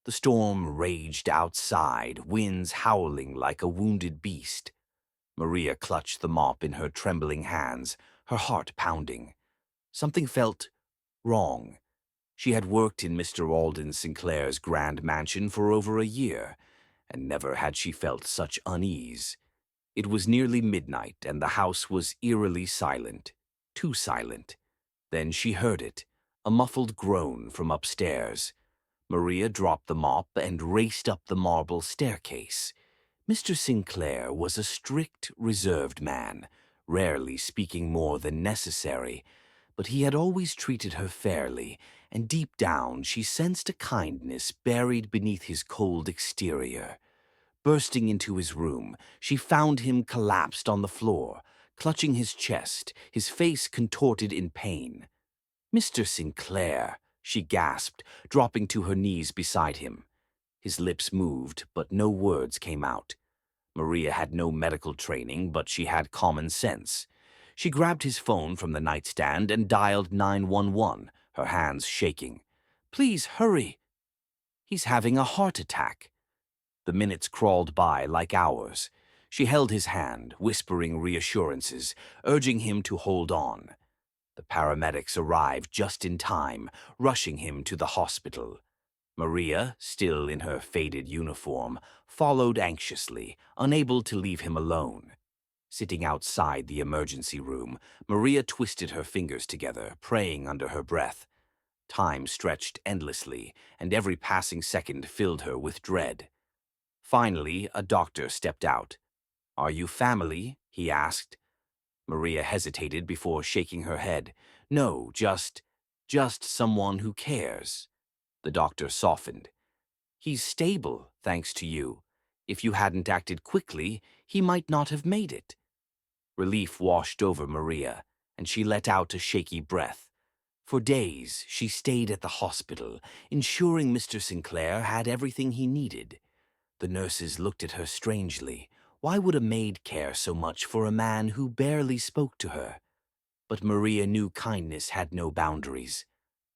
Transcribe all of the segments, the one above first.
The storm raged outside, winds howling like a wounded beast. Maria clutched the mop in her trembling hands, her heart pounding. Something felt wrong. She had worked in Mr. Alden Sinclair's grand mansion for over a year, and never had she felt such unease. It was nearly midnight, and the house was eerily silent. Too silent. Then she heard it, a muffled groan from upstairs. Maria dropped the mop and raced up the marble staircase. Mr. Sinclair was a strict, reserved man, rarely speaking more than necessary, but he had always treated her fairly, and deep down she sensed a kindness buried beneath his cold exterior. Bursting into his room, she found him collapsed on the floor, clutching his chest, his face contorted in pain. "Mr. Sinclair," she gasped, dropping to her knees beside him. His lips moved, but no words came out. Maria had no medical training, but she had common sense. She grabbed his phone from the nightstand and dialed 911, her hands shaking. "Please hurry." "He's having a heart attack." The minutes crawled by like hours. She held his hand, whispering reassurances, urging him to hold on. The paramedics arrived just in time, rushing him to the hospital. Maria, still in her faded uniform, followed anxiously, unable to leave him alone. Sitting outside the emergency room, Maria twisted her fingers together, praying under her breath. Time stretched endlessly, and every passing second filled her with dread. Finally, a doctor stepped out. "Are you family?" he asked. Maria hesitated before shaking her head. "No, just someone who cares." The doctor softened. "He's stable, thanks to you. If you hadn't acted quickly, he might not have made it." Relief washed over Maria, and she let out a shaky breath. For days, she stayed at the hospital, ensuring Mr. Sinclair had everything he needed. The nurses looked at her strangely. Why would a maid care so much for a man who barely spoke to her? But Maria knew kindness had no boundaries.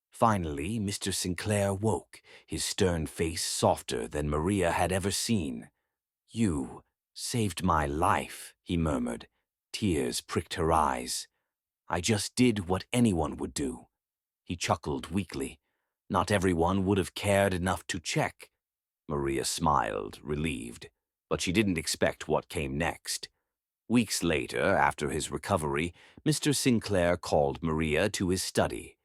Finally, Mr. Sinclair woke, his stern face softer than Maria had ever seen. "You saved my life," he murmured. Tears pricked her eyes. "I just did what anyone would do." He chuckled weakly. "Not everyone would have cared enough to check." Maria smiled, relieved, but she didn't expect what came next. Weeks later, after his recovery, Mr. Sinclair called Maria to his study.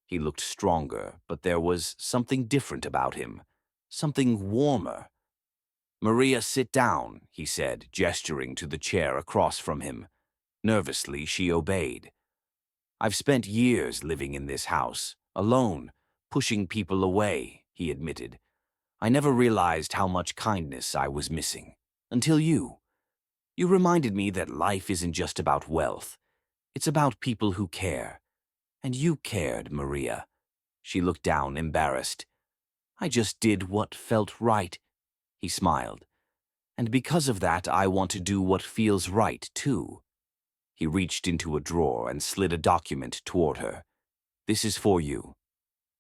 He looked stronger, but there was something different about him, something warmer. "Maria, sit down," he said, gesturing to the chair across from him. Nervously, she obeyed. "I've spent years living in this house, alone, pushing people away," he admitted. "I never realized how much kindness I was missing. Until you. You reminded me that life isn't just about wealth. It's about people who care. And you cared, Maria." She looked down, embarrassed. "I just did what felt right." He smiled. "And because of that, I want to do what feels right, too." He reached into a drawer and slid a document toward her. "This is for you."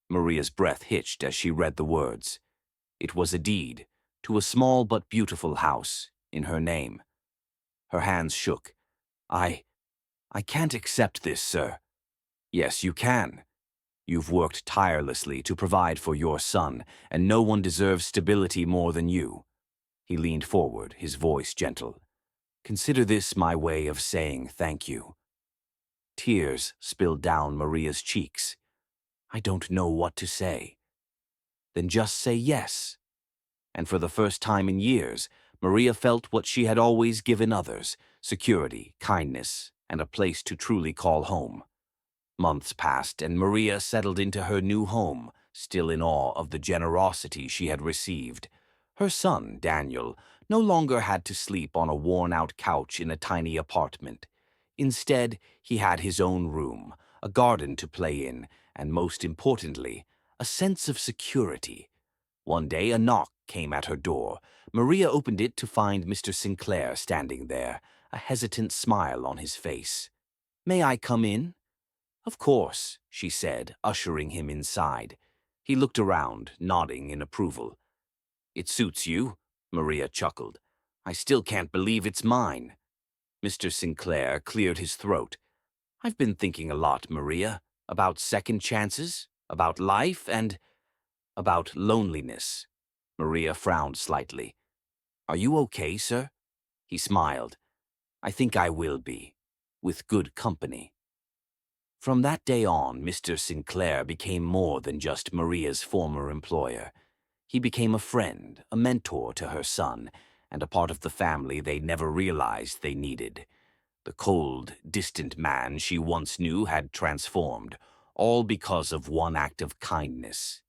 Maria's breath hitched as she read the words. It was a deed to a small but beautiful house in her name. Her hands shook. I can't accept this, sir." "Yes, you can. You've worked tirelessly to provide for your son, and no one deserves stability more than you." He leaned forward, his voice gentle. "Consider this my way of saying thank you." Tears spilled down Maria's cheeks. "I don't know what to say." "Then just say yes." And for the first time in years, Maria felt what she had always given others: security, kindness, and a place to truly call home. Months passed, and Maria settled into her new home, still in awe of the generosity she had received. Her son, Daniel, no longer had to sleep on a worn-out couch in a tiny apartment. Instead, he had his own room, a garden to play in, and most importantly, a sense of security. One day, a knock came at her door. Maria opened it to find Mr. Sinclair standing there, a hesitant smile on his face. "May I come in?" "Of course," she said, ushering him inside. He looked around, nodding in approval. It suits you, Maria chuckled. I still can't believe it's mine. Mr. Sinclair cleared his throat. I've been thinking a lot, Maria, about second chances, about life, and about loneliness. Maria frowned slightly. Are you okay, sir? He smiled. I think I will be, with good company. From that day on, Mr. Sinclair became more than just Maria's former employer. He became a friend, a mentor to her son, and a part of the family they never realized they needed. The cold, distant man she once knew had transformed, all because of one act of kindness.